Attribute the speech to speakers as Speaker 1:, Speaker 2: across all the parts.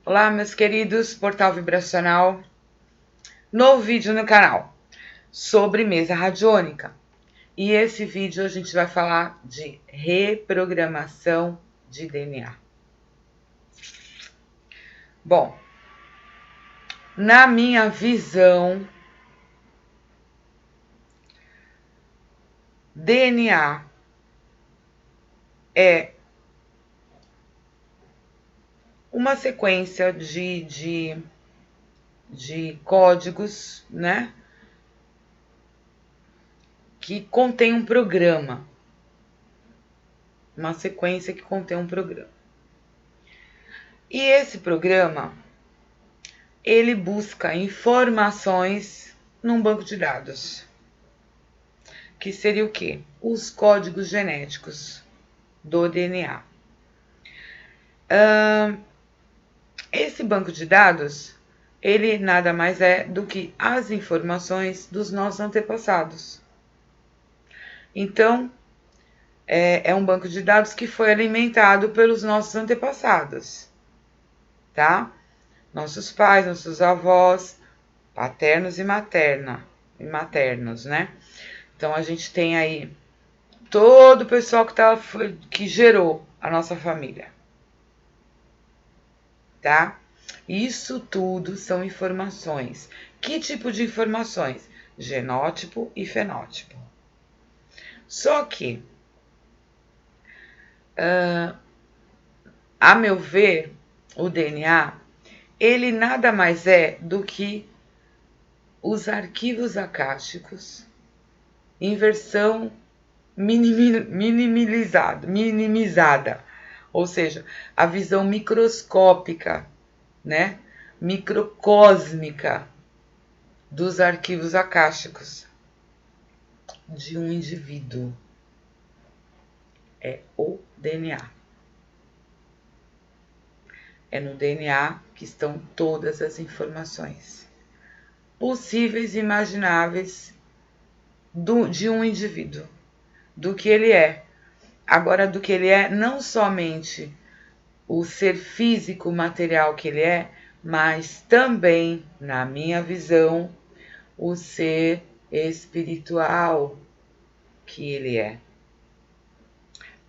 Speaker 1: Olá, meus queridos, Portal Vibracional. Novo vídeo no canal sobre mesa radiônica. E esse vídeo a gente vai falar de reprogramação de DNA. Bom, na minha visão, DNA é uma sequência de códigos, né? Que contém um programa. Uma sequência que contém um programa. E esse programa, ele busca informações num banco de dados. Que seria o quê? Os códigos genéticos do DNA. Esse banco de dados, ele nada mais é do que as informações dos nossos antepassados. Então, é um banco de dados que foi alimentado pelos nossos antepassados, tá? Nossos pais, nossos avós, paternos e maternos, né? Então, a gente tem aí todo o pessoal que gerou a nossa família, tá? Isso tudo são informações. Que tipo de informações? Genótipo e fenótipo. Só que, a meu ver, o DNA, ele nada mais é do que os arquivos acásticos em versão minimizada, ou seja, a visão microscópica, né, microcósmica dos arquivos acásticos de um indivíduo. É o DNA. É no DNA que estão todas as informações possíveis e imagináveis de um indivíduo, do que ele é. Agora, do que ele é, não somente o ser físico, material que ele é, mas também, na minha visão, o ser espiritual que ele é,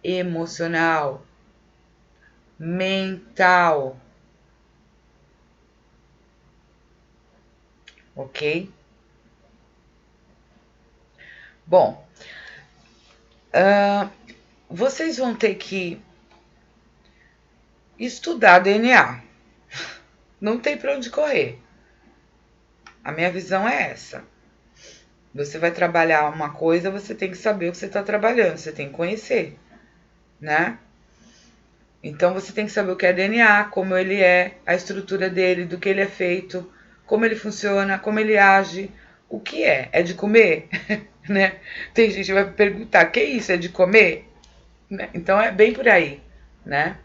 Speaker 1: emocional, mental, ok? Bom, vocês vão ter que estudar DNA. Não tem para onde correr. A minha visão é essa. Você vai trabalhar uma coisa, você tem que saber o que você está trabalhando, você tem que conhecer, né? Então você tem que saber o que é DNA, como ele é, a estrutura dele, do que ele é feito, como ele funciona, como ele age, o que é? É de comer? Né? Tem gente que vai perguntar, que isso? É de comer? Né? Então é bem por aí, né?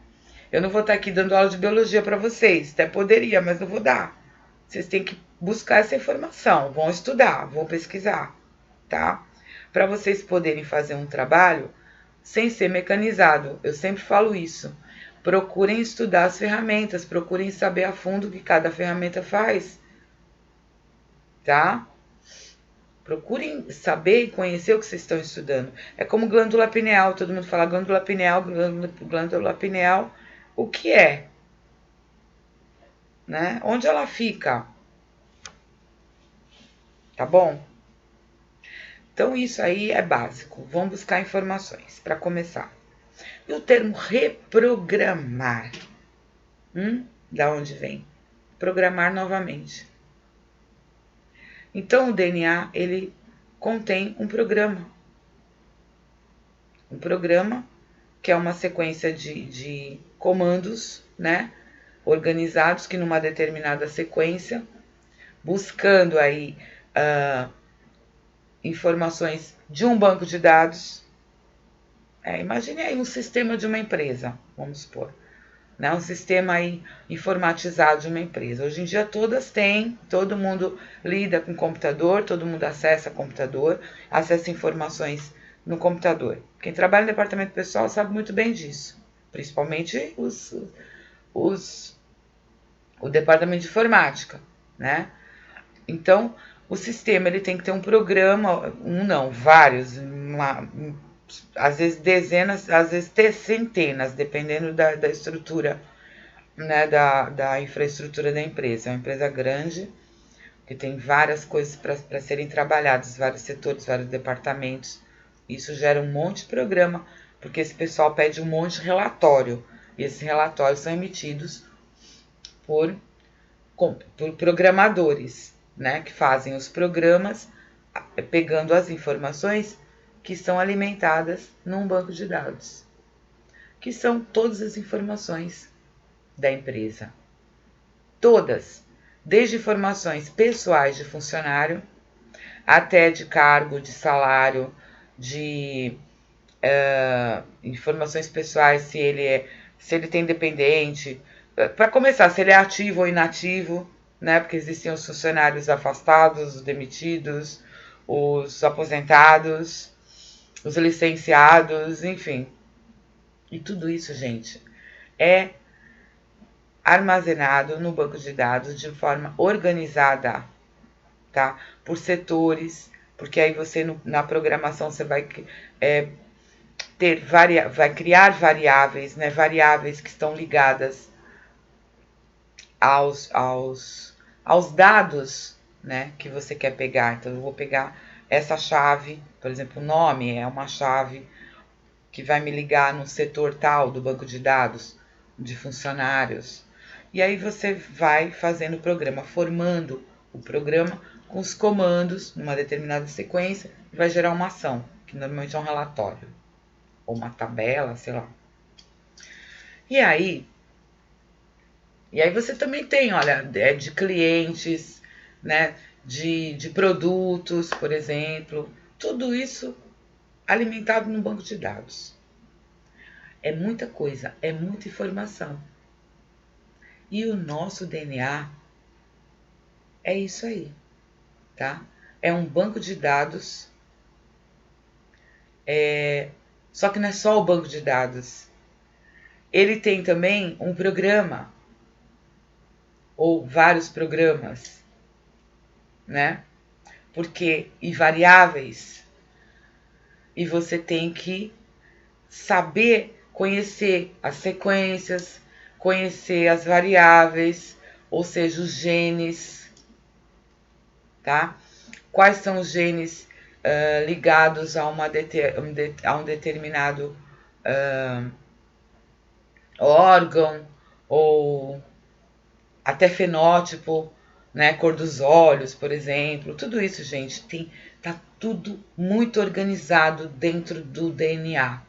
Speaker 1: Eu não vou estar aqui dando aula de biologia para vocês, até poderia, mas não vou dar. Vocês têm que buscar essa informação, vão estudar, vão pesquisar, tá? Para vocês poderem fazer um trabalho sem ser mecanizado. Eu sempre falo isso. Procurem estudar as ferramentas, procurem saber a fundo o que cada ferramenta faz, tá? Procurem saber e conhecer o que vocês estão estudando. É como glândula pineal, todo mundo fala glândula pineal, glândula pineal. O que é? Né? Onde ela fica? Tá bom? Então isso aí é básico. Vamos buscar informações para começar. E o termo reprogramar? Da onde vem? Programar novamente. Então o DNA, ele contém um programa. Um programa que é uma sequência de comandos, né? Organizados que numa determinada sequência, buscando aí informações de um banco de dados. Imagine aí um sistema de uma empresa, vamos supor. Né, um sistema aí informatizado de uma empresa. Hoje em dia todas têm, todo mundo lida com computador, todo mundo acessa computador, acessa informações no computador. Quem trabalha no departamento pessoal sabe muito bem disso, principalmente os o departamento de informática, né? Então, o sistema ele tem que ter um programa, vários, às vezes dezenas, às vezes centenas, dependendo da estrutura, né, da infraestrutura da empresa. É uma empresa grande, que tem várias coisas para serem trabalhadas, vários setores, vários departamentos. Isso gera um monte de programa, porque esse pessoal pede um monte de relatório. E esses relatórios são emitidos por programadores, né, que fazem os programas pegando as informações que são alimentadas num banco de dados, que são todas as informações da empresa. Todas, desde informações pessoais de funcionário, até de cargo, de salário, de informações pessoais, se ele tem dependente, para começar, se ele é ativo ou inativo, né? Porque existem os funcionários afastados, os demitidos, os aposentados, os licenciados, enfim. E tudo isso, gente, é armazenado no banco de dados de forma organizada, tá? Por setores, porque aí você na programação você vai vai criar variáveis, né? Variáveis que estão ligadas aos dados, né, que você quer pegar. Então, eu vou pegar essa chave, por exemplo, o nome é uma chave que vai me ligar no setor tal do banco de dados de funcionários. E aí você vai fazendo o programa, formando o programa com os comandos numa determinada sequência e vai gerar uma ação, que normalmente é um relatório ou uma tabela, sei lá. E aí você também tem, olha, de clientes, né, de produtos, por exemplo, tudo isso alimentado num banco de dados. É muita coisa, é muita informação. E o nosso DNA é isso aí, tá? É um banco de dados, só que não é só o banco de dados. Ele tem também um programa, ou vários programas, né? E variáveis. E você tem que saber conhecer as sequências, conhecer as variáveis, ou seja, os genes, tá? Quais são os genes ligados a um determinado órgão, ou até fenótipo, né? Cor dos olhos, por exemplo. Tudo isso, gente, tá tudo muito organizado dentro do DNA.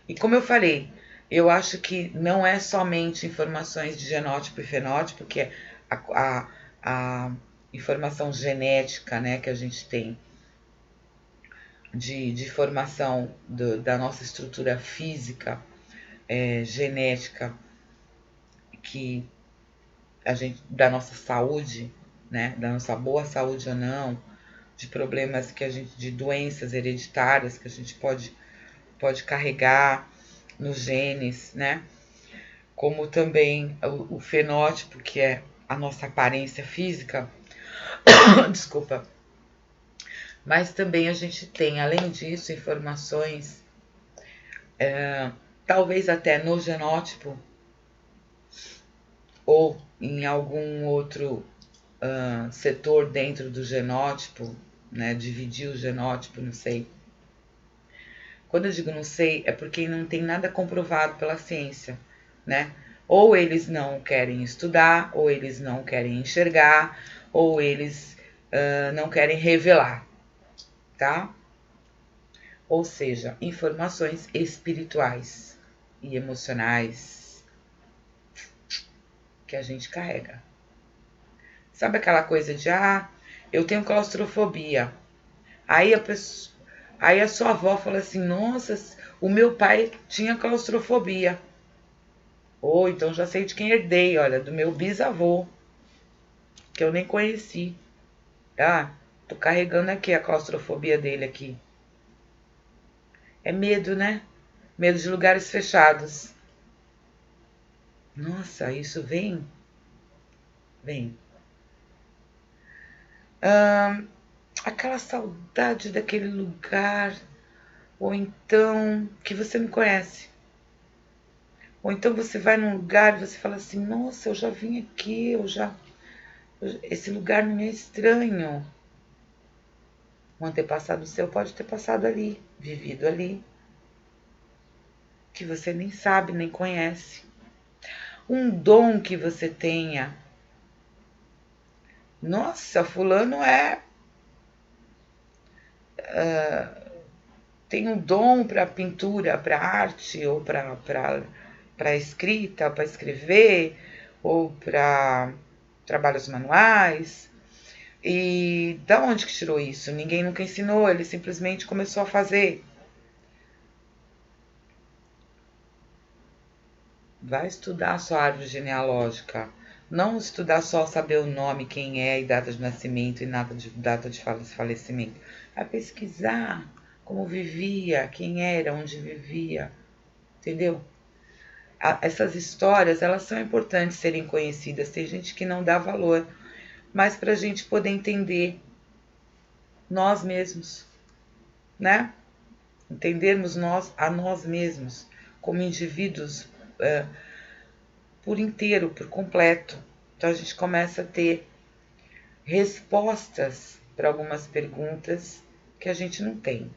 Speaker 1: E como eu falei, eu acho que não é somente informações de genótipo e fenótipo, que é a informação genética, né, que a gente tem de formação da nossa estrutura física, genética, que da nossa saúde, né, da nossa boa saúde ou não, de problemas de doenças hereditárias que a gente pode carregar nos genes, né? Como também o fenótipo, que é a nossa aparência física. Desculpa. Mas também a gente tem, além disso, informações, talvez até no genótipo, ou em algum outro setor dentro do genótipo, né? Dividir o genótipo, não sei. Quando eu digo não sei, é porque não tem nada comprovado pela ciência, né? Ou eles não querem estudar, ou eles não querem enxergar, ou eles não querem revelar, tá? Ou seja, informações espirituais e emocionais que a gente carrega. Sabe aquela coisa de, eu tenho claustrofobia. Aí a sua avó fala assim, nossa, o meu pai tinha claustrofobia. Ou então já sei de quem herdei, olha, do meu bisavô, que eu nem conheci. Tô carregando aqui a claustrofobia dele aqui. É medo, né? Medo de lugares fechados. Nossa, isso vem Vem. Aquela saudade daquele lugar, ou então que você não conhece. Ou então você vai num lugar e você fala assim, nossa, eu já vim aqui, esse lugar não é estranho. Um antepassado seu pode ter passado ali, vivido ali, que você nem sabe, nem conhece. Um dom que você tenha. Nossa, fulano tem um dom para pintura, para arte, ou para escrita, para escrever, ou para trabalhos manuais. E da onde que tirou isso? Ninguém nunca ensinou, ele simplesmente começou a fazer. Vai estudar a sua árvore genealógica. Não estudar só saber o nome, quem é, e data de nascimento e data de falecimento. Vai pesquisar como vivia, quem era, onde vivia. Entendeu? Essas histórias, elas são importantes serem conhecidas. Tem gente que não dá valor. Mas para a gente poder entender nós mesmos, né? Entendermos a nós mesmos como indivíduos por inteiro, por completo. Então a gente começa a ter respostas para algumas perguntas que a gente não tem.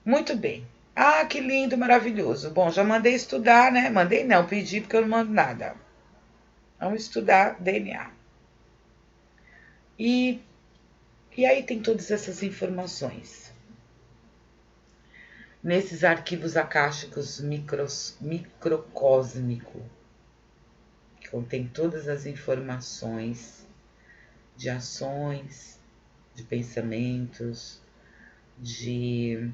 Speaker 1: Muito bem. Ah, que lindo, maravilhoso. Bom, já mandei estudar, né? Mandei não, pedi porque eu não mando nada. Vamos estudar DNA. E aí tem todas essas informações. Nesses arquivos akáshicos microcósmico, que contém todas as informações de ações, de pensamentos, de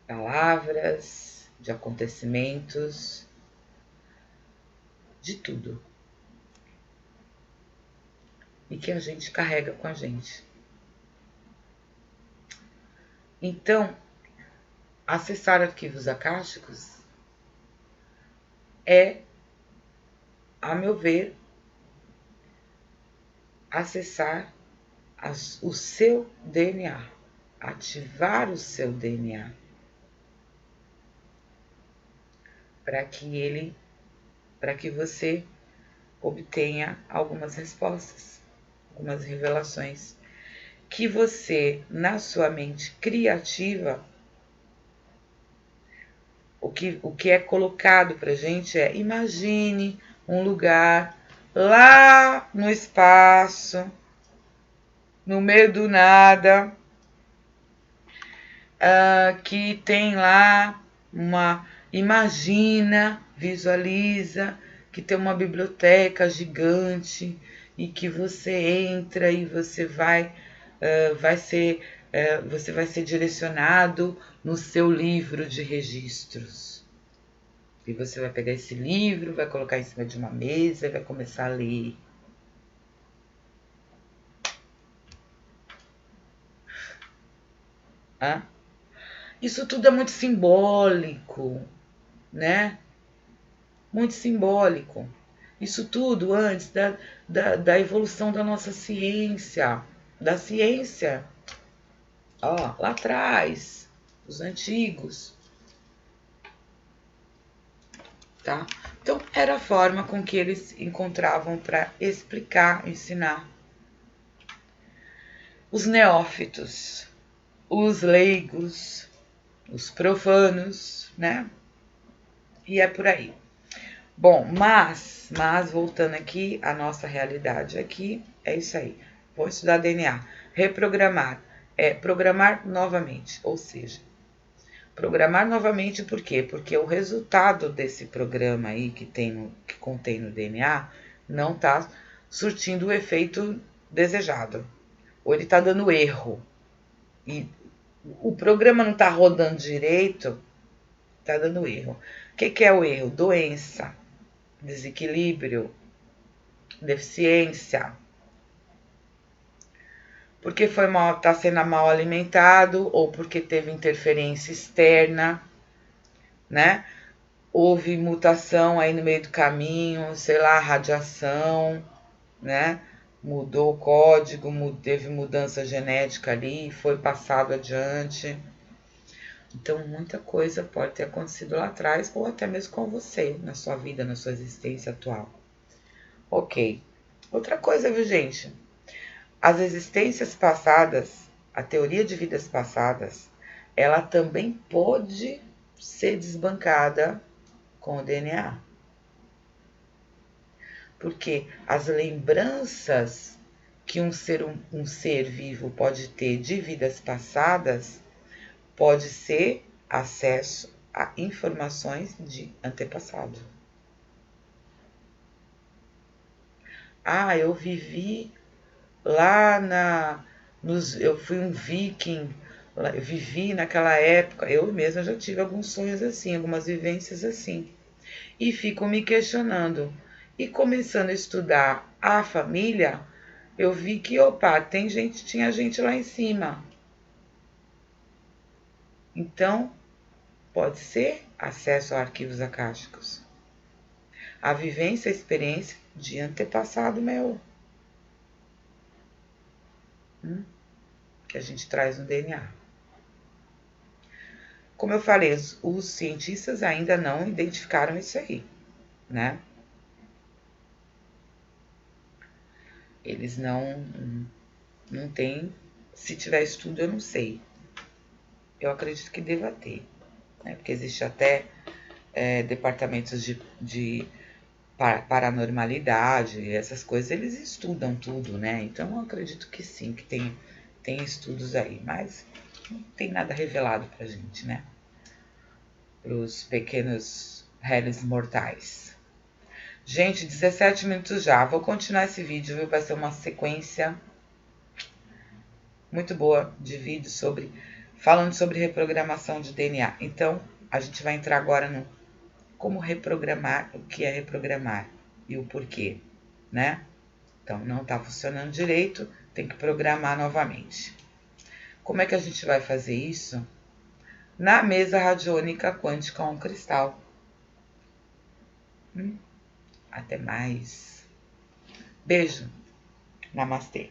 Speaker 1: palavras, de acontecimentos, de tudo. E que a gente carrega com a gente. Então, acessar arquivos akáshicos é, a meu ver, acessar o seu DNA, ativar o seu DNA, para que você obtenha algumas respostas, algumas revelações, que você, na sua mente criativa, o que é colocado para gente é: imagine um lugar lá no espaço, no meio do nada, que tem lá imagina, visualiza que tem uma biblioteca gigante e que você entra e você você vai ser direcionado no seu livro de registros. E você vai pegar esse livro, vai colocar em cima de uma mesa e vai começar a ler. Isso tudo é muito simbólico, né? Muito simbólico. Isso tudo antes da evolução da nossa ciência. Da ciência, lá atrás, os antigos. Tá? Então, era a forma com que eles encontravam para explicar, ensinar. Os neófitos, os leigos, os profanos, né? E é por aí. Bom, mas voltando aqui, a nossa realidade aqui é isso aí. Vou estudar DNA. Reprogramar é programar novamente, ou seja, programar novamente por quê? Porque o resultado desse programa aí que contém no DNA não está surtindo o efeito desejado. Ou ele está dando erro. E o programa não está rodando direito, está dando erro. O que é o erro? Doença, desequilíbrio, deficiência. Porque está sendo mal alimentado ou porque teve interferência externa, né? houve mutação aí no meio do caminho, sei lá, radiação, né? Mudou o código, teve mudança genética ali, foi passado adiante. Então, muita coisa pode ter acontecido lá atrás, ou até mesmo com você, na sua vida, na sua existência atual. Ok. Outra coisa, viu, gente? As existências passadas, a teoria de vidas passadas, ela também pode ser desbancada com o DNA. Porque as lembranças que um ser vivo pode ter de vidas passadas pode ser acesso a informações de antepassado. Ah, eu vivi lá eu fui um viking, eu vivi naquela época. Eu mesma já tive alguns sonhos assim, algumas vivências assim. E fico me questionando. E começando a estudar a família, eu vi que, opa, tinha gente lá em cima. Então, pode ser acesso a arquivos acásticos. A vivência, a experiência de antepassado meu. Que a gente traz no DNA. Como eu falei, os cientistas ainda não identificaram isso aí, né? Eles não têm. Se tiver estudo, eu não sei. Eu acredito que deva ter, né? Porque existe até departamentos de paranormalidade, essas coisas, eles estudam tudo, né? Então eu acredito que sim, que tem estudos aí, mas não tem nada revelado pra gente, né? Para os pequenos réis mortais. Gente, 17 minutos já. Vou continuar esse vídeo, viu? Vai ser uma sequência muito boa de vídeos falando sobre reprogramação de DNA. Então, a gente vai entrar agora no como reprogramar, o que é reprogramar e o porquê, né? Então, não está funcionando direito, tem que programar novamente. Como é que a gente vai fazer isso? Na mesa radiônica quântica on cristal. Até mais. Beijo. Namastê.